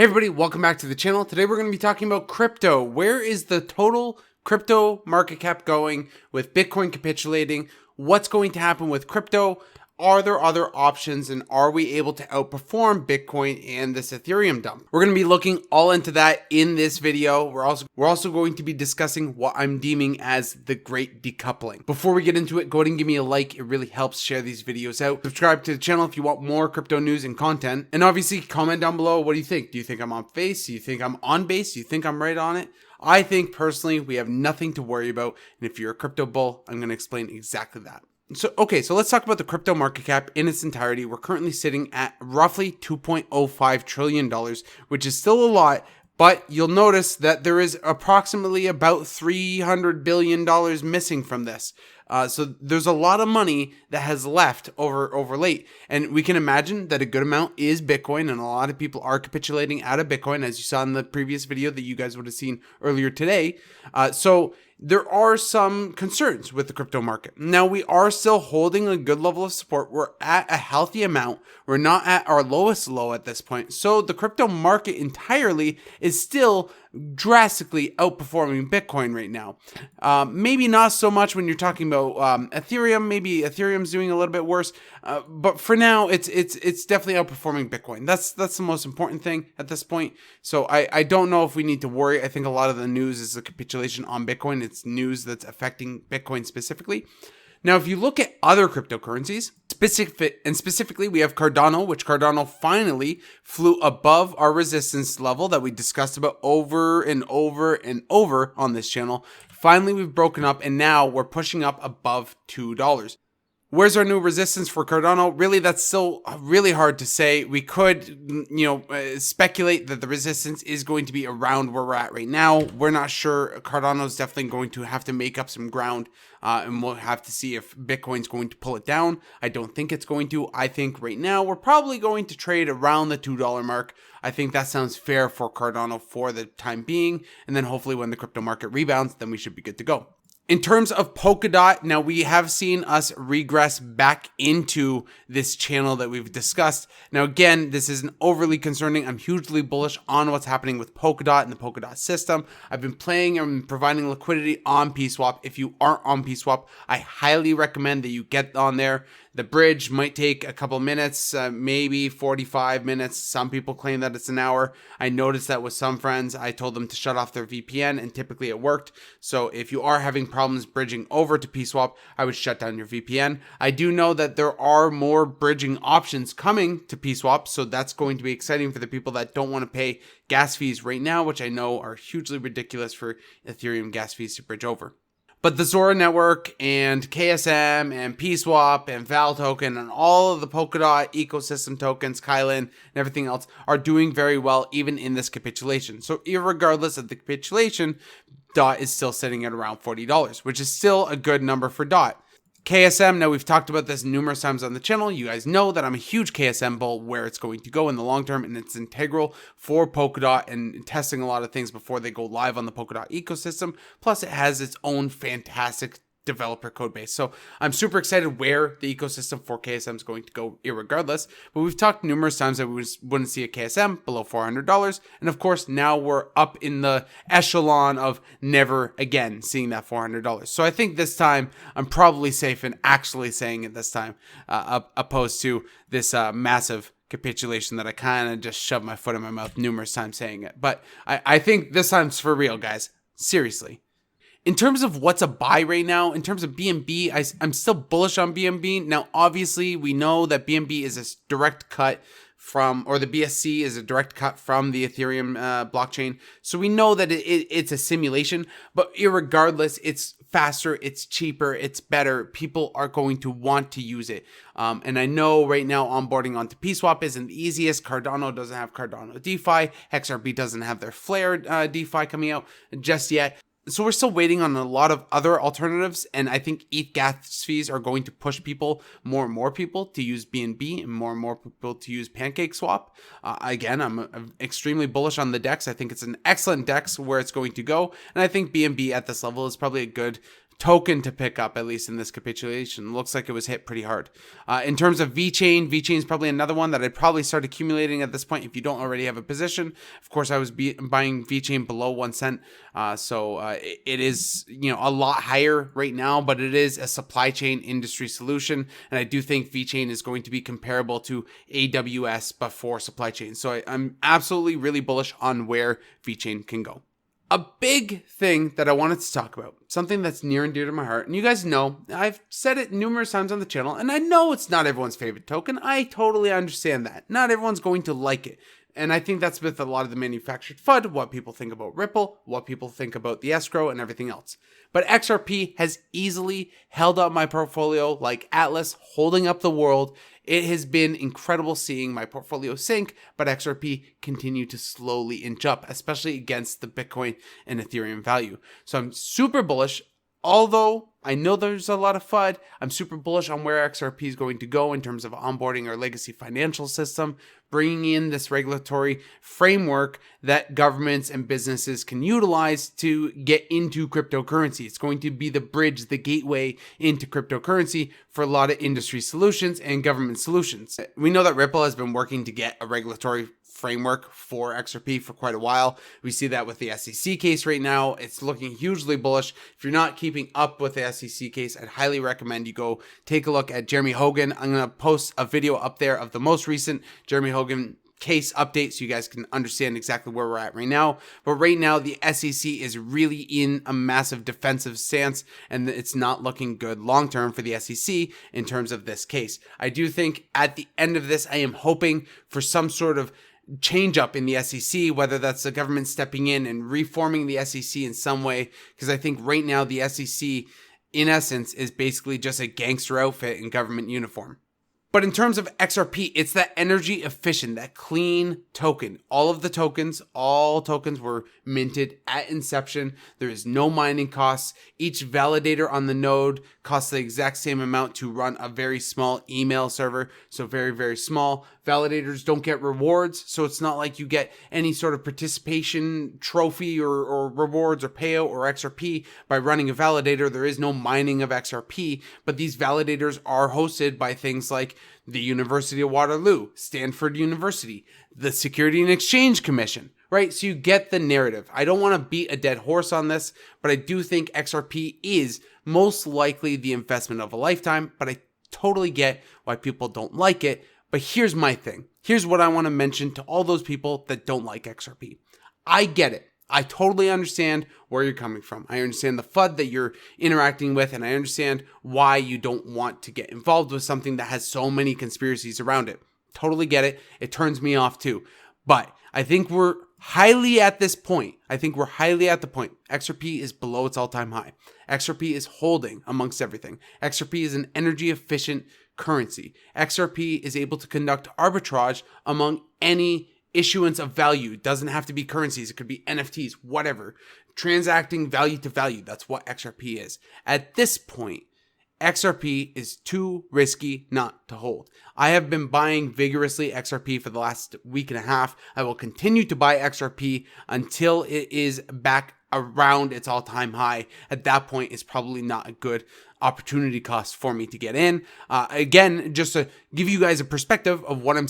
Hey everybody, welcome back to the channel. Today we're going to be talking about crypto. Where is the total crypto market cap going with Bitcoin capitulating? What's going to happen with crypto? Are there other options, and are we able to outperform Bitcoin and this Ethereum dump? We're going to be looking all into that in this video. We're also going to be discussing what I'm deeming as the great decoupling. Before we get into it, go ahead and give me a like. It really helps share these videos out. Subscribe to the channel if you want more crypto news and content. And obviously comment down below, what do you think? Do you think I'm on base? Do you think I'm on base? Do you think I'm right on it? I think personally we have nothing to worry about. And if you're a crypto bull, I'm going to explain exactly that. So let's talk about the crypto market cap in its entirety. We're currently sitting at roughly $2.05 trillion, which is still a lot, but you'll notice that there is approximately about $300 billion missing from this. So there's a lot of money that has left over late, and we can imagine that a good amount is Bitcoin, and a lot of people are capitulating out of Bitcoin, as you saw in the previous video that you guys would have seen earlier today. So there are some concerns with the crypto market. Now, we are still holding a good level of support. We're at a healthy amount. We're not at our lowest low at this point. So the crypto market entirely is still drastically outperforming Bitcoin right now. Maybe not so much when you're talking about Ethereum. Maybe Ethereum's doing a little bit worse. But for now, it's definitely outperforming Bitcoin. That's the most important thing at this point. So I don't know if we need to worry. I think a lot of the news is the capitulation on Bitcoin. It's news that's affecting Bitcoin specifically. Now, if you look at other cryptocurrencies, specifically, we have Cardano, which Cardano finally flew above our resistance level that we discussed about over and over and over on this channel. Finally, we've broken up, and now we're pushing up above $2. Where's our new resistance for Cardano? Really, that's still really hard to say. We could, speculate that the resistance is going to be around where we're at right now. We're not sure. Cardano is definitely going to have to make up some ground, and we'll have to see if Bitcoin's going to pull it down. I don't think it's going to. I think right now we're probably going to trade around the $2 mark. I think that sounds fair for Cardano for the time being, and then hopefully when the crypto market rebounds, then we should be good to go. In terms of Polkadot, now we have seen us regress back into this channel that we've discussed. Now, again, this isn't overly concerning. I'm hugely bullish on what's happening with Polkadot and the Polkadot system. I've been playing and providing liquidity on PSwap. If you aren't on PSwap, I highly recommend that you get on there. The bridge might take a couple minutes, maybe 45 minutes. Some people claim that it's an hour. I noticed that with some friends. I told them to shut off their VPN, and typically it worked. So if you are having problems bridging over to PSwap, I would shut down your VPN. I do know that there are more bridging options coming to PSwap, so that's going to be exciting for the people that don't want to pay gas fees right now, which I know are hugely ridiculous for Ethereum gas fees to bridge over. But the Zora network and KSM and PSwap and Val token and all of the Polkadot ecosystem tokens, Kylan, and everything else are doing very well even in this capitulation. So irregardless of the capitulation, DOT is still sitting at around $40, which is still a good number for DOT. KSM, now we've talked about this numerous times on the channel. You guys know that I'm a huge KSM bull, where it's going to go in the long term, and it's integral for Polkadot and testing a lot of things before they go live on the Polkadot ecosystem. Plus, it has its own fantastic developer code base. So I'm super excited where the ecosystem for KSM is going to go irregardless. But we've talked numerous times that we wouldn't see a KSM below $400. And of course, now we're up in the echelon of never again seeing that $400. So I think this time I'm probably safe in actually saying it this time, opposed to this massive capitulation that I kind of just shoved my foot in my mouth numerous times saying it. But I think this time's for real, guys. Seriously. In terms of what's a buy right now, in terms of BNB, I'm still bullish on BNB. Now, obviously, we know that BNB is a direct cut from, or the BSC is a direct cut from the Ethereum blockchain. So we know that it's a simulation, but irregardless, it's faster, it's cheaper, it's better. People are going to want to use it. And I know right now onboarding onto PSwap isn't the easiest. Cardano doesn't have Cardano DeFi. XRP doesn't have their Flare DeFi coming out just yet. So we're still waiting on a lot of other alternatives, and I think ETH gas fees are going to push people, more and more people, to use BNB and more people to use PancakeSwap. Again, I'm extremely bullish on the DEX. I think it's an excellent DEX where it's going to go, and I think BNB at this level is probably a good token to pick up, at least in this capitulation. Looks like it was hit pretty hard. In terms of VeChain, VeChain is probably another one that I'd probably start accumulating at this point if you don't already have a position. Of course, I was buying VeChain below 1 cent, so it is a lot higher right now, but it is a supply chain industry solution, and I do think VeChain is going to be comparable to AWS but for supply chain. So I'm absolutely really bullish on where VeChain can go. A big thing that I wanted to talk about, something that's near and dear to my heart, and you guys know, I've said it numerous times on the channel, and I know it's not everyone's favorite token. I totally understand that. Not everyone's going to like it. And I think that's with a lot of the manufactured FUD, what people think about Ripple, what people think about the escrow, and everything else. But XRP has easily held up my portfolio like Atlas holding up the world. It has been incredible seeing my portfolio sink, but XRP continue to slowly inch up, especially against the Bitcoin and Ethereum value. So I'm super bullish. Although I know there's a lot of FUD, I'm super bullish on where XRP is going to go in terms of onboarding our legacy financial system, bringing in this regulatory framework that governments and businesses can utilize to get into cryptocurrency. It's going to be the bridge, the gateway into cryptocurrency for a lot of industry solutions and government solutions. We know that Ripple has been working to get a regulatory framework for XRP for quite a while. We see that with the SEC case right now. It's looking hugely bullish. If you're not keeping up with the SEC case, I'd highly recommend you go take a look at Jeremy Hogan. I'm going to post a video up there of the most recent Jeremy Hogan case update so you guys can understand exactly where we're at right now. But right now, the SEC is really in a massive defensive stance, and it's not looking good long-term for the SEC in terms of this case. I do think at the end of this, I am hoping for some sort of change up in the SEC, whether that's the government stepping in and reforming the SEC in some way, because I think right now the SEC, in essence, is basically just a gangster outfit in government uniform. But in terms of XRP, it's that energy efficient, that clean token. All tokens were minted at inception. There is no mining costs. Each validator on the node costs the exact same amount to run a very small email server. So very, very small. Validators don't get rewards. So it's not like you get any sort of participation trophy or rewards or payout or XRP by running a validator. There is no mining of XRP, but these validators are hosted by things like the University of Waterloo, Stanford University, the Security and Exchange Commission, right? So you get the narrative. I don't want to beat a dead horse on this, but I do think XRP is most likely the investment of a lifetime, but I totally get why people don't like it. But here's my thing. Here's what I want to mention to all those people that don't like XRP. I get it. I totally understand where you're coming from. I understand the FUD that you're interacting with, and I understand why you don't want to get involved with something that has so many conspiracies around it. Totally get it. It turns me off too. But I think we're highly at this point. XRP is below its all-time high. XRP is holding amongst everything. XRP is an energy efficient currency. XRP is able to conduct arbitrage among any issuance of value. It doesn't have to be currencies. It could be NFTs, whatever. Transacting value to value. That's what XRP is. At this point, XRP is too risky not to hold. I have been buying vigorously XRP for the last week and a half. I will continue to buy XRP until it is back around its all-time high. At that point, it's probably not a good opportunity cost for me to get in. Again, just to give you guys a perspective of what I'm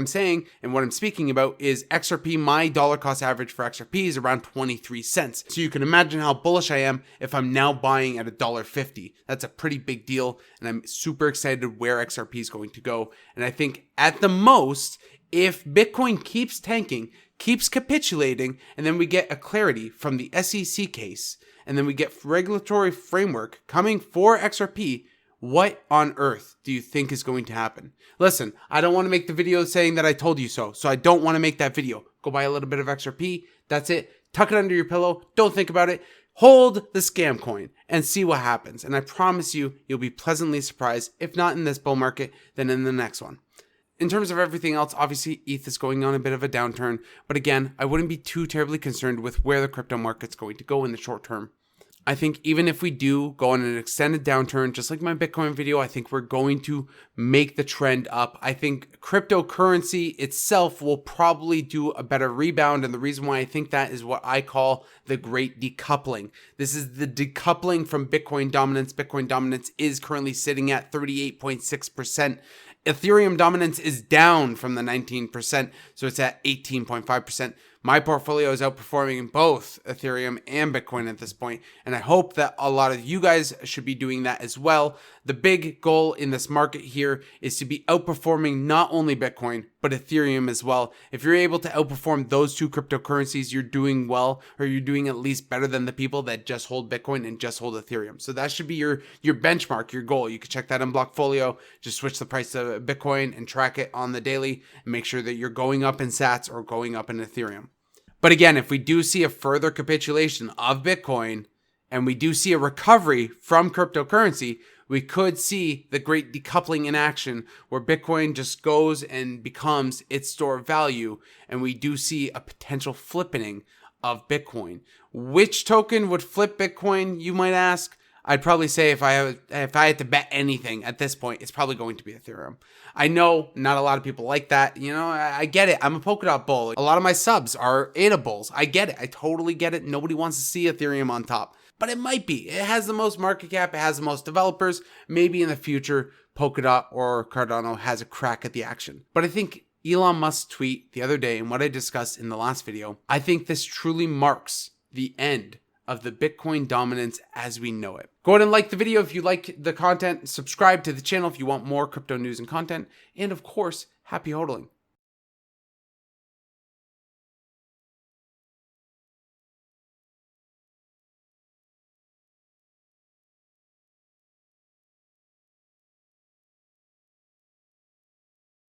saying and what I'm speaking about is XRP. My dollar cost average for XRP is around 23 cents. So you can imagine how bullish I am if I'm now buying at $1.50. That's a pretty big deal, and I'm super excited where XRP is going to go. And I think at the most, if Bitcoin keeps tanking, keeps capitulating, and then we get a clarity from the SEC case, and then we get regulatory framework coming for XRP, what on earth do you think is going to happen? Listen, I don't want to make the video saying that I told you so I don't want to make that video. Go buy a little bit of XRP. That's it. Tuck it under your pillow. Don't think about it. Hold the scam coin and see what happens. And I promise you, you'll be pleasantly surprised. If not in this bull market, then in the next one. In terms of everything else, obviously ETH is going on a bit of a downturn, but again, I wouldn't be too terribly concerned with where the crypto market's going to go in the short term. I think even if we do go on an extended downturn, just like my Bitcoin video, I think we're going to make the trend up. I think cryptocurrency itself will probably do a better rebound. And the reason why I think that is what I call the great decoupling. This is the decoupling from Bitcoin dominance. Bitcoin dominance is currently sitting at 38.6%. Ethereum dominance is down from the 19%, so it's at 18.5%. My portfolio is outperforming both Ethereum and Bitcoin at this point, and I hope that a lot of you guys should be doing that as well. The big goal in this market here is to be outperforming not only Bitcoin, but Ethereum as well. If you're able to outperform those two cryptocurrencies, you're doing well, or you're doing at least better than the people that just hold Bitcoin and just hold Ethereum. So that should be your benchmark, your goal. You can check that in Blockfolio. Just switch the price of Bitcoin and track it on the daily and make sure that you're going up in Sats or going up in Ethereum. But again, if we do see a further capitulation of Bitcoin and we do see a recovery from cryptocurrency, we could see the great decoupling in action where Bitcoin just goes and becomes its store of value. And we do see a potential flippening of Bitcoin. Which token would flip Bitcoin, you might ask? I'd probably say if I had to bet anything at this point, it's probably going to be Ethereum. I know not a lot of people like that. You know, I get it. I'm a Polkadot bull. A lot of my subs are ADA bulls. I get it. I totally get it. Nobody wants to see Ethereum on top. But it might be. It has the most market cap. It has the most developers. Maybe in the future, Polkadot or Cardano has a crack at the action. But I think Elon Musk's tweet the other day and what I discussed in the last video, I think this truly marks the end of the Bitcoin dominance as we know it. Go ahead and like the video if you like the content. Subscribe to the channel if you want more crypto news and content. And of course, happy hodling.